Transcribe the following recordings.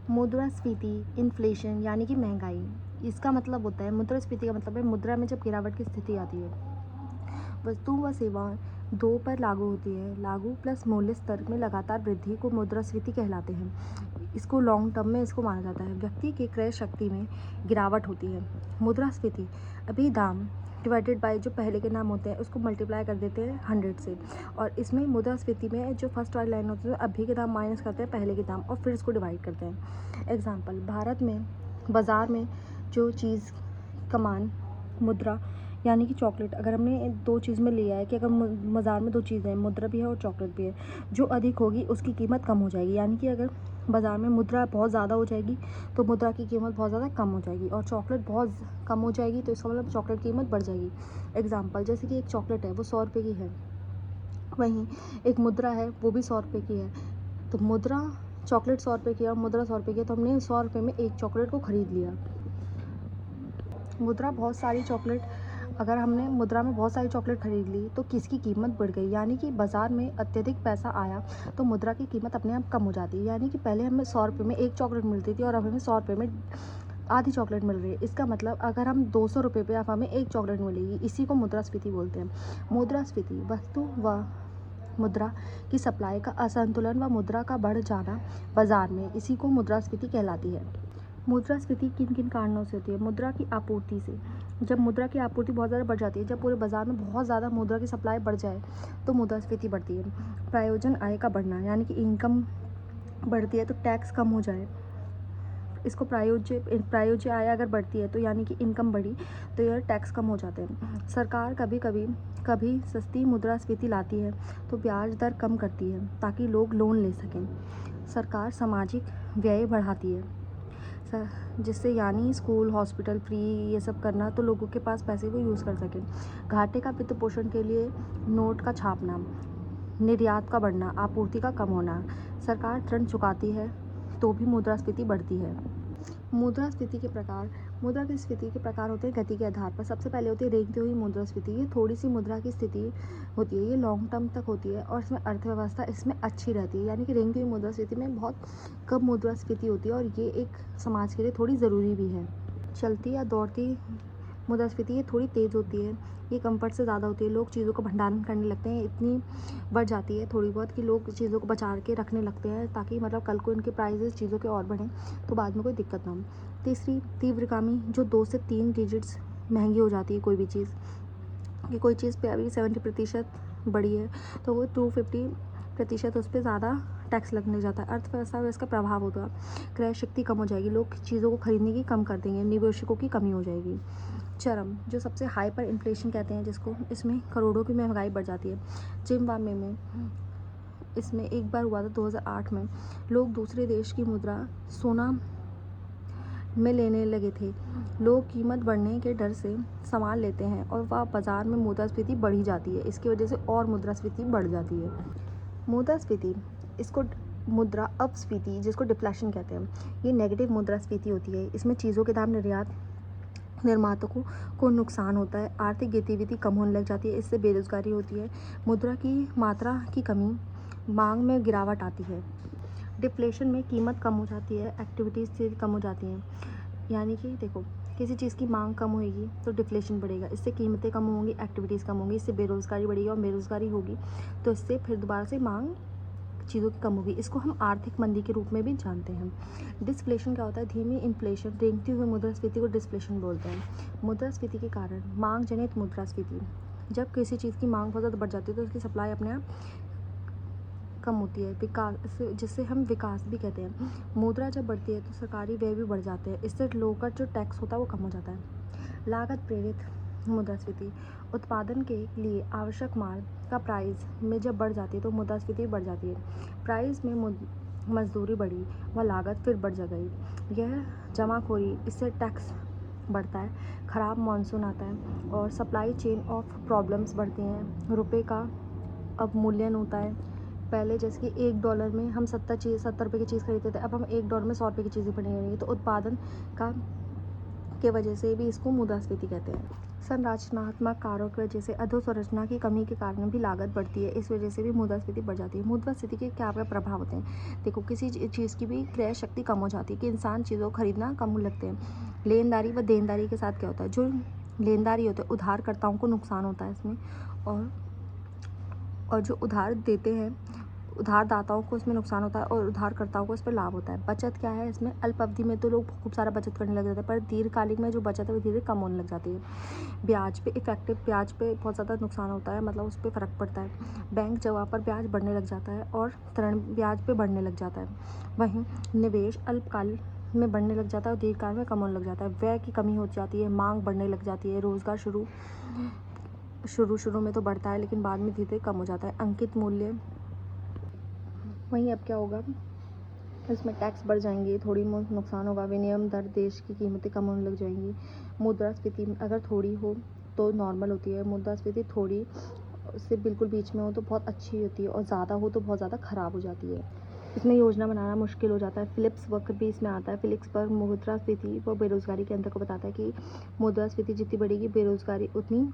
मुद्रास्फीति इन्फ्लेशन यानी कि महंगाई, इसका मतलब होता है, मुद्रास्फीति का मतलब है मुद्रा में जब गिरावट की स्थिति आती है। वस्तुओं व सेवाएं दो पर लागू होती है। लागू प्लस मूल्य स्तर में लगातार वृद्धि को मुद्रास्फीति कहलाते हैं। इसको लॉन्ग टर्म में इसको माना जाता है। व्यक्ति की क्रय शक्ति में गिरावट होती है। मुद्रास्फीति अभी दाम डिवाइडेड बाय जो पहले के नाम होते हैं उसको मल्टीप्लाई कर देते हैं 100 से, और इसमें मुद्रास्फीति में जो फर्स्ट वाली लाइन होती है अभी के दाम माइनस करते हैं पहले के दाम और फिर इसको डिवाइड करते हैं। एग्जाम्पल, भारत में बाज़ार में जो चीज़ कमान मुद्रा यानी कि चॉकलेट, अगर हमने दो चीज़ में लिया है कि अगर बाज़ार में दो चीज़ें हैं, मुद्रा भी है और चॉकलेट भी है, जो अधिक होगी उसकी कीमत कम हो जाएगी। यानी कि अगर बाज़ार में मुद्रा बहुत ज़्यादा हो जाएगी तो मुद्रा की कीमत बहुत ज़्यादा कम हो जाएगी, और चॉकलेट बहुत कम हो जाएगी तो इसका मतलब चॉकलेट की कीमत बढ़ जाएगी। एग्जाम्पल, जैसे कि एक चॉकलेट है वो 100 रुपये की है, वहीं एक मुद्रा है वो भी 100 रुपये की है। तो मुद्रा चॉकलेट 100 रुपये की है और मुद्रा 100 रुपये की है, तो हमने 100 रुपये में एक चॉकलेट को ख़रीद लिया। मुद्रा बहुत सारी चॉकलेट, अगर हमने मुद्रा में बहुत सारी चॉकलेट खरीद ली तो किसकी कीमत बढ़ गई, यानी कि बाज़ार में अत्यधिक पैसा आया तो मुद्रा की कीमत अपने आप कम हो जाती है। यानी कि पहले हमें 100 रुपये में एक चॉकलेट मिलती थी और अब हमें 100 रुपये में आधी चॉकलेट मिल रही है। इसका मतलब अगर हम 200 रुपये पे अब हमें एक चॉकलेट मिलेगी। इसी को मुद्रास्फीति बोलते हैं। मुद्रास्फीति वस्तु व मुद्रा की सप्लाई का असंतुलन व मुद्रा का बढ़ जाना बाज़ार में, इसी को मुद्रास्फीति कहलाती है। मुद्रास्फीति किन किन कारणों से होती है? मुद्रा की आपूर्ति से। जब मुद्रा की आपूर्ति बहुत ज़्यादा बढ़ जाती है, जब पूरे बाज़ार में बहुत ज़्यादा मुद्रा की सप्लाई बढ़ जाए तो मुद्रास्फीति बढ़ती है। प्रायोजन आय का बढ़ना, यानी कि इनकम बढ़ती है तो टैक्स कम हो जाए, इसको प्रायोज्य आय अगर बढ़ती है तो यानी कि इनकम बढ़ी तो यह टैक्स कम हो जाते हैं। सरकार कभी सस्ती मुद्रास्फीति लाती है तो ब्याज दर कम करती है ताकि लोग लोन ले सकें। सरकार सामाजिक व्यय बढ़ाती है, जिससे यानी स्कूल हॉस्पिटल फ्री ये सब करना तो लोगों के पास पैसे को यूज़ कर सकें। घाटे का वित्त पोषण के लिए नोट का छापना, निर्यात का बढ़ना, आपूर्ति का कम होना। सरकार ऋण चुकाती है तो भी मुद्रास्फीति बढ़ती है। मुद्रास्फीति के प्रकार, मुद्रा की स्फीति के प्रकार होते हैं गति के आधार पर। सबसे पहले होती है रेंगती हुई मुद्रास्फीति। ये थोड़ी सी मुद्रा की स्थिति होती है, ये लॉन्ग टर्म तक होती है और इसमें अर्थव्यवस्था इसमें अच्छी रहती है। यानी कि रेंगती हुई मुद्रास्फीति में बहुत कम मुद्रास्फीति होती है और ये एक समाज के लिए थोड़ी ज़रूरी भी है। चलती या दौड़ती मुद्रास्फीति ये थोड़ी तेज़ होती है, ये कंफर्ट से ज़्यादा होती है। लोग चीज़ों का भंडारण करने लगते हैं, इतनी बढ़ जाती है थोड़ी बहुत कि लोग चीज़ों को बचा के रखने लगते हैं ताकि मतलब कल को इनके प्राइजेस चीज़ों के और बढ़ें तो बाद में कोई दिक्कत ना हो। तीसरी तीव्रगामी, जो 2 से 3 डिजिट्स महंगी हो जाती है कोई भी चीज़, कि कोई चीज़ पे अभी 70% बढ़ी है तो वो 250% उस पर ज़्यादा टैक्स लगने जाता है। अर्थव्यवस्था में इसका प्रभाव होगा, क्रय शक्ति कम हो जाएगी, लोग चीज़ों को खरीदने की कम कर देंगे, निवेशकों की कमी हो जाएगी। चरम, जो सबसे हाइपर इन्फ्लेशन कहते हैं जिसको, इसमें करोड़ों की महंगाई बढ़ जाती है। जिम्बाब्वे में इसमें एक बार हुआ था 2008 में, लोग दूसरे देश की मुद्रा सोना में लेने लगे थे। लोग कीमत बढ़ने के डर से सामान लेते हैं और वह बाज़ार में मुद्रास्फीति बढ़ी जाती है, इसकी वजह से और मुद्रास्फीति बढ़ जाती है। मुद्रास्फीति, इसको मुद्रा अपस्फीति जिसको डिफ्लेशन कहते हैं, ये नेगेटिव मुद्रास्फीति होती है। इसमें चीज़ों के दाम निर्माताओं को नुकसान होता है, आर्थिक गतिविधि कम होने लग जाती है, इससे बेरोजगारी होती है, मुद्रा की मात्रा की कमी, मांग में गिरावट आती है। डिफ्लेशन में कीमत कम हो जाती है, एक्टिविटीज़ से कम हो जाती हैं। यानी कि देखो, किसी चीज़ की मांग कम होएगी तो डिफ्लेशन बढ़ेगा, इससे कीमतें कम होंगी, एक्टिविटीज़ कम होंगी, इससे बेरोजगारी बढ़ेगी और बेरोजगारी होगी तो इससे फिर दोबारा से मांग चीज़ों की कम होगी। इसको हम आर्थिक मंदी के रूप में भी जानते हैं। डिस्प्लेशन क्या होता है? धीमी इन्फ्लेशन, रेंगती हुई मुद्रास्फीति को डिस्प्लेशन बोलते हैं। मुद्रास्फीति के कारण मांग जनित मुद्रास्फीति, जब किसी चीज़ की मांग बहुत ज़्यादा बढ़ जाती है तो उसकी सप्लाई अपने आप कम होती है। विकास, जिससे हम विकास भी कहते हैं। मुद्रा जब बढ़ती है तो सरकारी व्यय भी बढ़ जाते हैं, इससे लोगों का जो टैक्स होता है वो कम हो जाता है। लागत प्रेरित मुद्रास्फीति, उत्पादन के लिए आवश्यक माल का प्राइस में जब बढ़ जाती है तो मुद्रास्फीति बढ़ जाती है। प्राइस में मजदूरी बढ़ी व लागत फिर बढ़ गई, यह जमाखोरी, इससे टैक्स बढ़ता है। ख़राब मानसून आता है और सप्लाई चेन ऑफ प्रॉब्लम्स बढ़ती हैं। रुपए का अवमूल्यन होता है, पहले जैसे कि $1 में हम 70 रुपये की चीज़ खरीदते थे, अब हम $1 में 100 रुपये की चीज़ें खरीदेंगे, तो उत्पादन का के वजह से भी इसको मुद्रास्फीति कहते हैं। संरचनात्मक कारणों की वजह से अधोसंरचना की कमी के कारण भी लागत बढ़ती है। इस वजह से भी मुद्रास्फीति बढ़ जाती है। मुद्रास्फीति के क्या क्या प्रभाव होते हैं? देखो, किसी चीज़ की भी क्रय शक्ति कम हो जाती है कि इंसान चीज़ों को खरीदना कम लगते हैं। लेनदारी व देनदारी के साथ क्या होता है? जो लेनदारी होते हैं उधारकर्ताओं को नुकसान होता है इसमें, और जो उधार देते हैं उधारदाताओं को इसमें नुकसान होता है और उधारकर्ताओं को इस पर लाभ होता है। बचत क्या है इसमें? अल्प अवधि में तो लोग खूब सारा बचत करने लग जाते हैं, पर दीर्घकालिक में जो बचत है वो धीरे कम होने लग जाती है। ब्याज पे इफेक्टिव ब्याज पे बहुत ज़्यादा नुकसान होता है, मतलब उस पर फ़र्क पड़ता है। बैंक जमा पर ब्याज बढ़ने लग जाता है और ऋण ब्याज पे बढ़ने लग जाता है। वहीं निवेश अल्पकाल में बढ़ने लग जाता है और दीर्घकाल में कम होने लग जाता है। व्यय की कमी हो जाती है, मांग बढ़ने लग जाती है। रोजगार शुरू में तो बढ़ता है, लेकिन बाद में धीरे धीरे कम हो जाता है। अंकित मूल्य, वहीं अब क्या होगा? इसमें टैक्स बढ़ जाएंगे, थोड़ी बहुत नुकसान होगा। विनिमय दर, देश की कीमतें कम होने लग जाएंगी। मुद्रास्फीति अगर थोड़ी हो तो नॉर्मल होती है, मुद्रास्फीति थोड़ी से बिल्कुल बीच में हो तो बहुत अच्छी होती है, और ज़्यादा हो तो बहुत ज़्यादा ख़राब हो जाती है। इसमें योजना बनाना मुश्किल हो जाता है। फिलिप्स वक्र भी इसमें आता है। फिलिप्स पर मुद्रास्फीति व बेरोजगारी के अंतर को बताता है कि मुद्रास्फीति जितनी बढ़ेगी बेरोजगारी उतनी,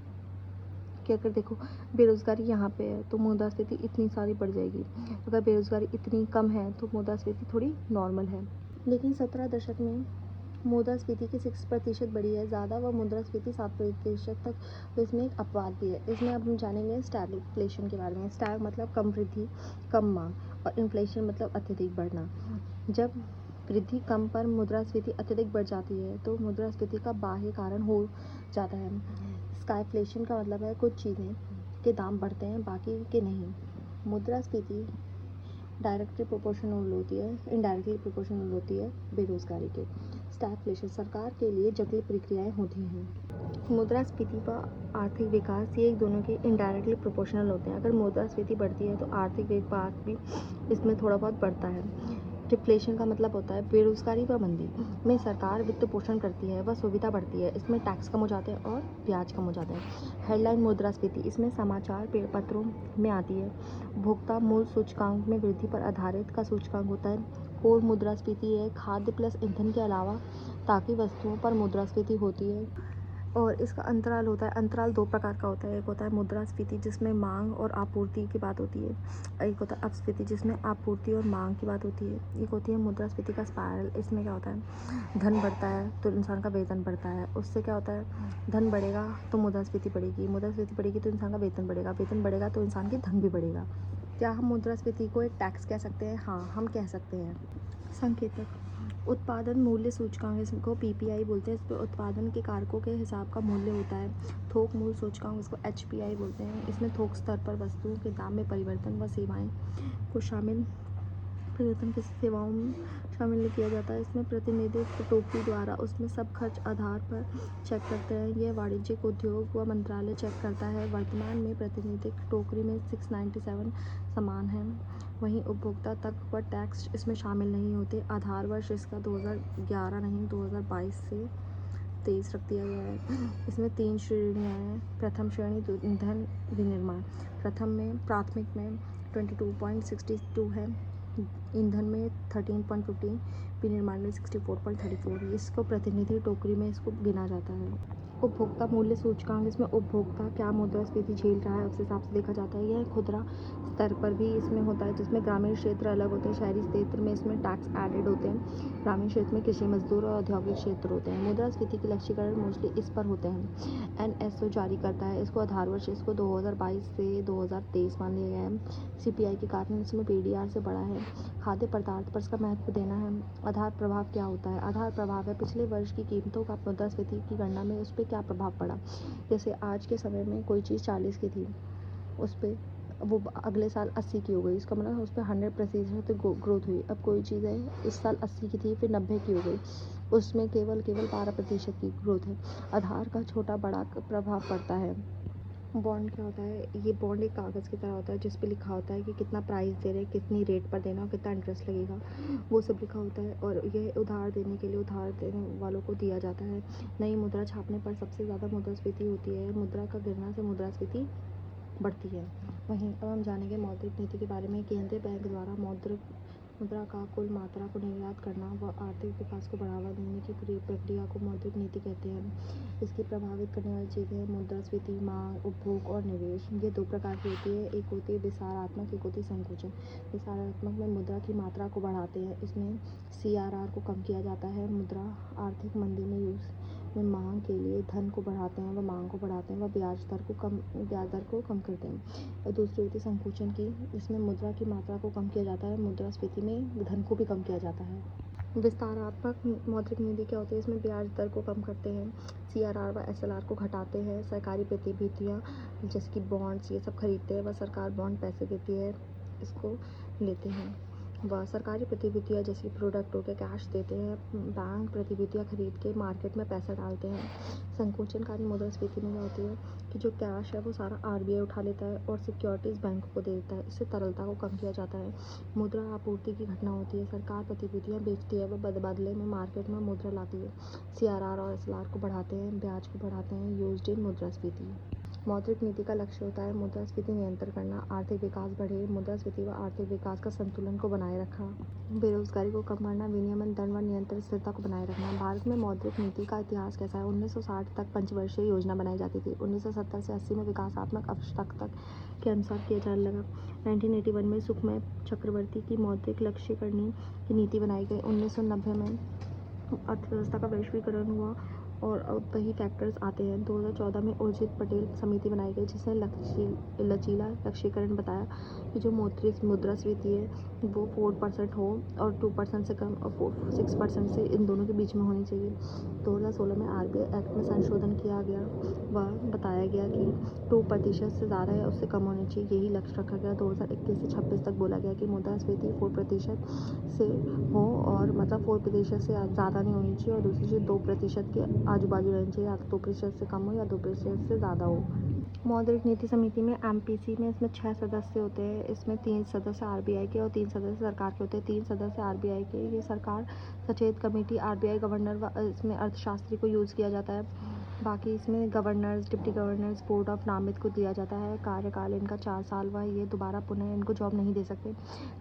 कि अगर देखो बेरोज़गारी यहाँ पे है तो मुद्रास्फीति इतनी सारी बढ़ जाएगी। अगर बेरोज़गारी इतनी कम है तो मुद्रास्फीति थोड़ी नॉर्मल है। लेकिन 17 दशक में मुद्रास्फीति की 6% बढ़ी है ज़्यादा, व मुद्रास्फीति 7% तक। तो इसमें एक अपवाद भी है। इसमें अब हम जानेंगे स्टैग्फ्लेशन के बारे में। स्टैग मतलब कम वृद्धि कम मांग, और इन्फ्लेशन मतलब अत्यधिक बढ़ना। जब वृद्धि कम पर मुद्रास्फीति अत्यधिक बढ़ जाती है तो मुद्रास्फीति का बाह्य कारण हो जाता है। स्काइफ्लेशन का मतलब है कुछ चीज़ें के दाम बढ़ते हैं बाकी के नहीं। मुद्रास्फीति डायरेक्टली प्रोपोर्शनल होती है, इनडायरेक्टली प्रोपोर्शनल होती है बेरोजगारी के। स्टैग्फ्लेशन सरकार के लिए जटिल प्रक्रियाएं होती हैं। मुद्रास्फीति व आर्थिक विकास ये एक दोनों के इनडायरेक्टली प्रोपोर्शनल होते हैं। अगर मुद्रास्फीति बढ़ती है तो आर्थिक विकास भी इसमें थोड़ा बहुत बढ़ता है। डिफ्लेशन का मतलब होता है बेरोजगारी व मंदी में सरकार वित्त पोषण करती है व सुविधा बढ़ती है। इसमें टैक्स कम हो जाते हैं और ब्याज कम हो जाता है। हेडलाइन मुद्रास्फीति इसमें समाचार पत्रों में आती है। उपभोक्ता मूल्य सूचकांक में वृद्धि पर आधारित का सूचकांक होता है। कोर मुद्रास्फीति है खाद्य प्लस ईंधन के अलावा ताकि वस्तुओं पर मुद्रास्फीति होती है, और इसका अंतराल होता है। अंतराल दो प्रकार का होता है। एक होता है मुद्रास्फीति जिसमें मांग और आपूर्ति की बात होती है। एक होता है अपस्फीति जिसमें आपूर्ति और मांग की बात होती है। एक होती है मुद्रास्फीति का स्पायरल। इसमें क्या होता है? धन बढ़ता है तो इंसान का वेतन बढ़ता है। उससे क्या होता है? धन बढ़ेगा तो मुद्रास्फीति बढ़ेगी, मुद्रास्फीति बढ़ेगी तो इंसान का वेतन बढ़ेगा, वेतन बढ़ेगा तो इंसान की धन भी बढ़ेगा। क्या हम मुद्रास्फीति को एक टैक्स कह सकते हैं? हाँ, हम कह सकते हैं। संकेतक उत्पादन मूल्य सूचकांक, इसको पीपीआई बोलते हैं। इस पर उत्पादन के कारकों के हिसाब का मूल्य होता है। थोक मूल्य सूचकांक, इसको एचपीआई बोलते हैं। इसमें थोक स्तर पर वस्तुओं के दाम में परिवर्तन व सेवाएं को शामिल परिवर्तन की सेवाओं में शामिल नहीं किया जाता है। इसमें प्रतिनिधित्व टोकरी द्वारा उसमें सब खर्च आधार पर चेक करते हैं। यह वाणिज्यिक उद्योग व मंत्रालय चेक करता है। वर्तमान में प्रतिनिधित्व टोकरी में 697 समान है। वहीं उपभोक्ता तक व टैक्स इसमें शामिल नहीं होते। आधार वर्ष इसका 2011 नहीं 2022 से 23 रख दिया गया है। इसमें 3 श्रेणियाँ हैं। प्रथम श्रेणी ईंधन विनिर्माण, प्राथमिक में 22.62 है, ईंधन में 13.15, विनिर्माण में 64.34। इसको प्रतिनिधि टोकरी में इसको गिना जाता है। उपभोक्ता मूल्य सूचकांक, इसमें उपभोक्ता क्या मुद्रास्फीति झेल रहा है उस हिसाब से देखा जाता है। यह खुदरा स्तर पर भी इसमें होता है, जिसमें ग्रामीण क्षेत्र अलग होते हैं। शहरी क्षेत्र में इसमें टैक्स एडेड होते हैं। ग्रामीण क्षेत्र में कृषि मजदूर और औद्योगिक क्षेत्र होते हैं। मुद्रास्फीति के लक्ष्यीकरण मोस्टली इस पर होते हैं। एनएसओ जारी करता है इसको। आधार वर्ष इसको 2022 से 2023 मान लिया गया है। सीपीआई के कारण इसमें पीडीआर से बड़ा है। खाद्य पदार्थ पर इसका महत्व देना है। आधार प्रभाव क्या होता है? आधार प्रभाव है पिछले वर्ष की कीमतों का मुद्रास्फीति की गणना में उस पर क्या प्रभाव पड़ा। जैसे आज के समय में कोई चीज़ 40 की थी, उस पर वो अगले साल 80 की हो गई, इसका मतलब उस पर 100% ग्रोथ हुई। अब कोई चीज़ है इस साल 80 की थी फिर 90 की हो गई, उसमें केवल 12% की ग्रोथ है। आधार का छोटा बड़ा प्रभाव पड़ता है। बॉन्ड क्या होता है? ये बॉन्ड एक कागज़ की तरह होता है जिस पे लिखा होता है कि कितना प्राइस दे रहे हैं, कितनी रेट पर देना और कितना इंटरेस्ट लगेगा, वो सब लिखा होता है। और यह उधार देने के लिए उधार देने वालों को दिया जाता है। नई मुद्रा छापने पर सबसे ज़्यादा मुद्रास्फीति होती है। मुद्रा का गिरना से मुद्रास्फीति बढ़ती है। वहीं अब हम जानेंगे मौद्रिक नीति के बारे में। केंद्रीय बैंक द्वारा मौद्रिक मुद्रा का कुल मात्रा को निर्यात करना व आर्थिक विकास को बढ़ावा देने की पूरी प्रक्रिया को मौद्रिक नीति कहते हैं। इसकी प्रभावित करने वाली चीज़ें हैं मुद्रास्फीति, मांग, उपभोग और निवेश। ये दो प्रकार की होती है, एक होती है विस्तारात्मक, एक होती है संकुचन। विस्तारात्मक में मुद्रा की मात्रा को बढ़ाते हैं, इसमें CRR को कम किया जाता है। मुद्रा आर्थिक मंदी में मांग के लिए धन को बढ़ाते हैं, व मांग को बढ़ाते हैं, व ब्याज दर को कम करते हैं। और दूसरी होती है संकुचन की, इसमें मुद्रा की मात्रा को कम किया जाता है, मुद्रास्फीति में धन को भी कम किया जाता है। विस्तारात्मक मौद्रिक नीति क्या होती है, इसमें ब्याज दर को कम करते हैं, CRR व SLR को घटाते हैं। सरकारी प्रतिभूतियाँ जैसे कि बॉन्ड्स ये सब खरीदते हैं, व सरकार बॉन्ड पैसे देती है, इसको लेते हैं। व सरकारी प्रतिभूतियाँ जैसे प्रोडक्ट हो गया, कैश देते हैं, बैंक प्रतिभूतियाँ खरीद के मार्केट में पैसा डालते हैं। संकोचनकारी मुद्रास्फीति में क्या होती है कि जो कैश है वो सारा RBI उठा लेता है और सिक्योरिटीज़ बैंक को दे देता है, इससे तरलता को कम किया जाता है। मुद्रा आपूर्ति की घटना होती है, सरकार प्रतिभूतियाँ बेचती है, वह बदले में मार्केट में मुद्रा लाती है। CRR और SLR को बढ़ाते हैं, ब्याज को बढ़ाते हैं, यूज्ड इन मुद्रास्फीति। मौद्रिक नीति का लक्ष्य होता है मुद्रास्फीति नियंत्रण करना, आर्थिक विकास बढ़े, मुद्रास्फीति व आर्थिक विकास का संतुलन को बनाए रखा, बेरोजगारी को कम करना, विनियमन दर व नियंत्रण स्थिरता को बनाए रखना। भारत में मौद्रिक नीति का इतिहास कैसा है? 1960 तक पंचवर्षीय योजना बनाई जाती थी। 1970 से 80 में विकासात्मक आवश्यकता के अनुसार किया जाने लगा। 1981 में सुखमय चक्रवर्ती की मौद्रिक लक्ष्यीकरण की नीति बनाई गई। 1990 में अर्थव्यवस्था का वैश्वीकरण हुआ और वही फैक्टर्स आते हैं। 2014 में उर्जित पटेल समिति बनाई गई, जिसने लचीला लक्ष्यीकरण बताया कि जो मुद्रास्फीति है वो 4% हो और 2% से कम और 6% से इन दोनों के बीच में होनी चाहिए। 2016 में RBI एक्ट में संशोधन किया गया व बताया गया कि 2% से ज़्यादा या उससे कम होनी चाहिए, यही लक्ष्य रखा गया। 2021 से 26 तक बोला गया कि मुद्रास्फीति 4% से हो और मतलब 4% से ज़्यादा नहीं होनी चाहिए, और दूसरी चीज़ 2% के आजू बाजू रहनी चाहिए, या तो 2% से कम हो या 2% से ज़्यादा हो। मौद्रिक नीति समिति में MPC में इसमें 6 सदस्य होते हैं। इसमें 3 सदस्य RBI के और 3 सदस्य सरकार के होते हैं। 3 सदस्य RBI के, ये सरकार सचेत कमेटी, RBI गवर्नर व इसमें अर्थशास्त्री को यूज़ किया जाता है। बाकी इसमें governors, deputy governors, board of नामित को दिया जाता है। कार्यकाल इनका 4 साल व ये दोबारा पुनः इनको जॉब नहीं दे सकते।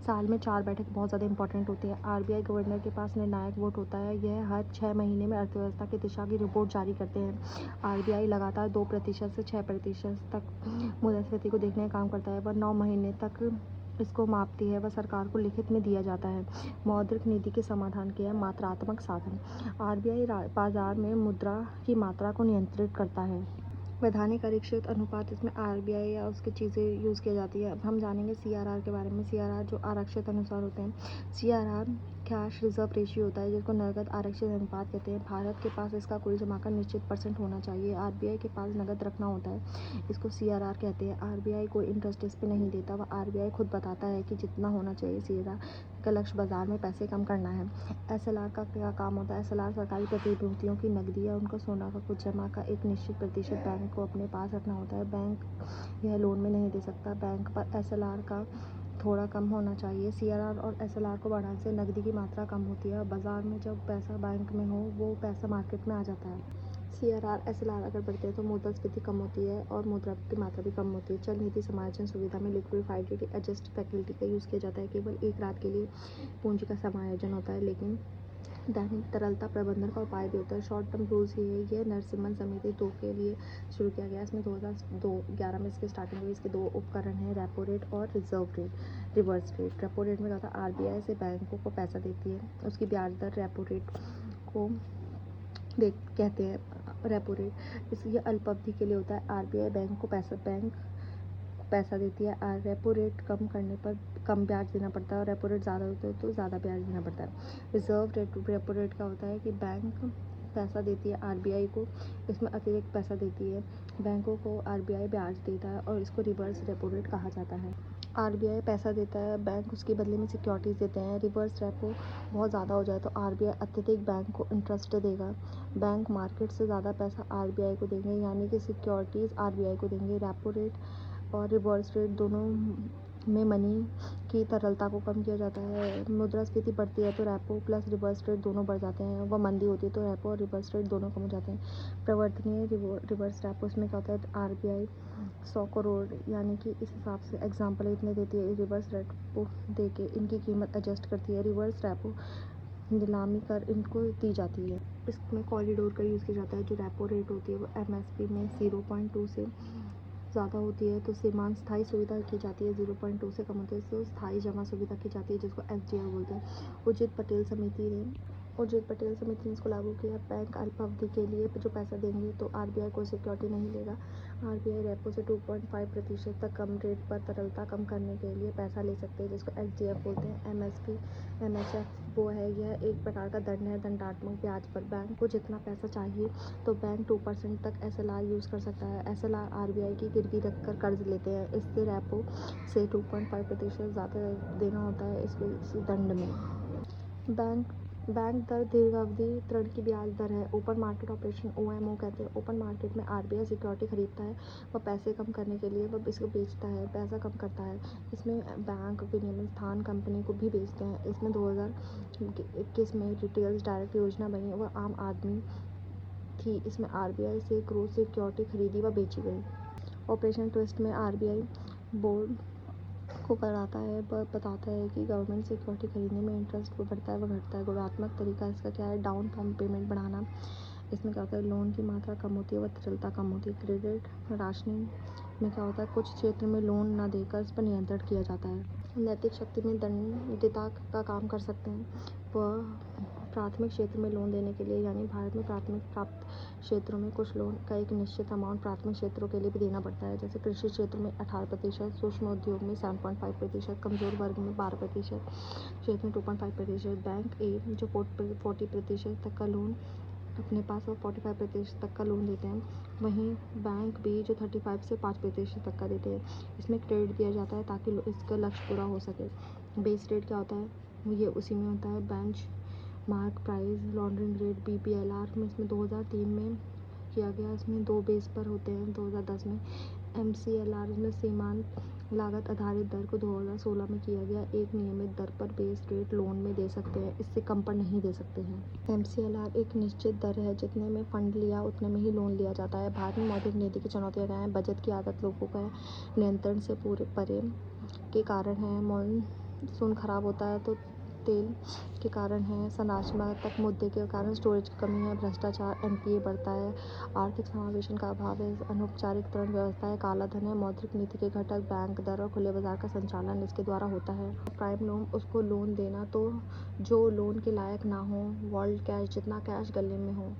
साल में 4 बैठक बहुत ज़्यादा इंपॉर्टेंट होती है। RBI गवर्नर के पास निर्णायक वोट होता है, यह हर 6 महीने में अर्थव्यवस्था की दिशा की रिपोर्ट जारी करते हैं। RBI लगातार 2% से 6% तक मुद्रास्फीति को देखने का काम करता है। वह 9 महीने तक इसको मापती है, वह सरकार को लिखित में दिया जाता है। मौद्रिक नीति के समाधान के हैं मात्रात्मक साधन। RBI बाजार में मुद्रा की मात्रा को नियंत्रित करता है। वैधानिक आरक्षित अनुपात, इसमें RBI या उसकी चीज़ें यूज़ की जाती है। अब हम जानेंगे CRR के बारे में। CRR जो आरक्षित अनुसार होते हैं। CRR कैश रिजर्व रेशियो होता है, जिसको नगद आरक्षित अनुपात कहते हैं। भारत के पास इसका कुल जमा का निश्चित % होना चाहिए। RBI के पास नगद रखना होता है, इसको CRR कहते हैं। RBI कोई इंटरेस्ट इस पर नहीं देता, वह RBI खुद बताता है कि जितना होना चाहिए। CRR का लक्ष्य बाजार में पैसे कम करना है। SLR का क्या काम होता है? SLR सरकारी प्रतिभूतियों की नकदी या उनका सोना का कुछ जमा का एक निश्चित प्रतिशत बैंक को अपने पास रखना होता है। बैंक यह लोन में नहीं दे सकता। बैंक पर SLR का थोड़ा कम होना चाहिए। CRR और SLR को बढ़ाने से नकदी की मात्रा कम होती है। बाजार में जब पैसा बैंक में हो, वो पैसा मार्केट में आ जाता है। CRR SLR अगर बढ़ते हैं तो मुद्रास्फीति कम होती है और मुद्रा की मात्रा भी कम होती है। चल नीति समायोजन सुविधा में लिक्विडिटी एडजस्ट फैसिलिटी का यूज़ किया जाता है। केवल एक रात के लिए पूंजी का समायोजन होता है, लेकिन दैनिक तरलता प्रबंधन का उपाय भी होता है। शॉर्ट टर्म रूल्स ये है, यह नरसिम्हन समिति 2 के लिए शुरू किया गया। इसमें 2011 में इसकी स्टार्टिंग हुई। इसके 2 उपकरण हैं, रेपो रेट और रिवर्स रेट। रेपो रेट में क्या होता है, RBI से बैंकों को पैसा देती है, उसकी ब्याज दर रेपो रेट को कहते हैं। रेपो रेट इसलिए अल्प अवधि के लिए होता है। RBI बैंक को पैसा देती है। रेपो रेट कम करने पर कम ब्याज देना पड़ता है, और रेपो रेट ज़्यादा होता है तो ज़्यादा ब्याज देना पड़ता है। रिजर्व रेपो रेट का होता है कि बैंक पैसा देती है RBI को, इसमें अतिरिक्त पैसा देती है, बैंकों को RBI ब्याज देता है, और इसको रिवर्स रेपो रेट कहा जाता है। RBI पैसा देता है, बैंक उसके बदले में सिक्योरिटीज़ देते हैं। रिवर्स रेपो बहुत ज़्यादा हो जाए तो RBI अत्यधिक बैंक को इंटरेस्ट देगा। बैंक मार्केट से ज़्यादा पैसा RBI को देंगे, यानी कि सिक्योरिटीज़ RBI को देंगे। रेपो रेट और रिवर्स रेट दोनों में मनी की तरलता को कम किया जाता है। मुद्रास्फीति बढ़ती है तो रेपो प्लस रिवर्स रेट दोनों बढ़ जाते हैं। वह मंदी होती है तो रेपो और रिवर्स रेट दोनों कम हो जाते हैं। प्रवर्तनीय रिवर्स रेपो, इसमें क्या होता है, आरबीआई 100 करोड़ यानी कि इस हिसाब से एग्जाम्पल इतने देती है। रिवर्स रेपो दे के इनकी कीमत एडजस्ट करती है। रिवर्स रेपो नीलामी कर इनको दी जाती है। इसमें कॉरिडोर का यूज़ किया जाता है। जो रेपो रेट होती है वो एमएसपी में 0.2 से ज़्यादा होती है तो सीमांत स्थायी सुविधा की जाती है। 0.2 से कम होती है तो स्थायी जमा सुविधा की जाती है, जिसको एसडीआर बोलते हैं। उर्जित पटेल समिति ने इसको लागू किया। बैंक अल्पावधि के लिए जो पैसा देंगे तो आरबीआई कोई सिक्योरिटी नहीं लेगा। आरबीआई रेपो से 2.5% तक कम रेट पर तरलता कम करने के लिए पैसा ले सकते हैं, जिसको एसडीएफ बोलते हैं। एमएचएफ वो है, यह एक प्रकार का दंड है, दंडात्मक ब्याज पर। बैंक को जितना पैसा चाहिए तो बैंक 2% तक एसएलआर यूज़ कर सकता है। एसएलआर आरबीआई की गिरवी रखकर कर्ज लेते हैं। इससे रेपो से 2.5% ज़्यादा देना होता है इस दंड में। बैंक दर दीर्घावधि ऋण की ब्याज दर है। ओपन मार्केट ऑपरेशन ओएमओ कहते हैं। ओपन मार्केट में आरबीआई सिक्योरिटी खरीदता है, वह पैसे कम करने के लिए वह इसको बेचता है, पैसा कम करता है। इसमें बैंक विनियमन स्थान कंपनी को भी बेचते हैं। इसमें 2021 में रिटेल्स डायरेक्ट योजना बनी, वह आम आदमी थी। इसमें आरबीआई से क्रोध सिक्योरिटी खरीदी व बेची गई। ऑपरेशन ट्विस्ट में आरबीआई बोर्ड को कराता है, बताता है कि गवर्नमेंट सिक्योरिटी खरीदने में इंटरेस्ट बढ़ता है व घटता है। गुणात्मक तरीका इसका क्या है, डाउन पेमेंट बढ़ाना। इसमें क्या होता है, लोन की मात्रा कम होती है व तरलता कम होती है। क्रेडिट राशनिंग में क्या होता है, कुछ क्षेत्र में लोन न देकर इस पर नियंत्रण किया जाता है। नैतिक शक्ति में दंडिता का काम कर सकते हैं। वह प्राथमिक क्षेत्र में लोन देने के लिए, यानी भारत में प्राथमिक प्राप्त क्षेत्रों में कुछ लोन का एक निश्चित अमाउंट प्राथमिक क्षेत्रों के लिए भी देना पड़ता है। जैसे कृषि क्षेत्र में 18%, सूक्ष्म उद्योग में 7.5%, कमजोर वर्ग में 12%, क्षेत्र में 2.5%। बैंक ए जो 40% तक का लोन अपने पास और 45% तक का लोन देते हैं, वहीं बैंक बी जो 35 से 5% तक का देते हैं। इसमें क्रेडिट दिया जाता है ताकि इसका लक्ष्य पूरा हो सके। बेस रेट क्या होता है, ये उसी में होता है। Benchmark prime lending rate BPLR में इसमें 2003 में किया गया। इसमें 2 बेस पर होते हैं। 2010 में एमसीएलआर में सीमांत लागत आधारित दर को 2016 में किया गया। एक नियमित दर पर बेस रेट लोन में दे सकते हैं, इससे कम पर नहीं दे सकते हैं। एमसीएलआर एक निश्चित दर है, जितने में फंड लिया उतने में ही लोन लिया जाता है। भारत में मौद्रिक नीति की चुनौतियाँ क्या हैं, बजट की आदत लोगों का नियंत्रण से पूरे परे के कारण है। मानसून खराब होता है तो तेल के कारण है। संरचनात्मक मुद्दे के कारण स्टोरेज की कमी है। भ्रष्टाचार, एनपीए बढ़ता है। आर्थिक समावेशन का अभाव है। अनौपचारिक ऋण व्यवस्था है। काला धन है। मौद्रिक नीति के घटक बैंक दर और खुले बाजार का संचालन इसके द्वारा होता है। प्राइम लोन उसको लोन देना तो जो लोन के लायक ना हो, वर्ल्ड कैश जितना कैश गले में हो।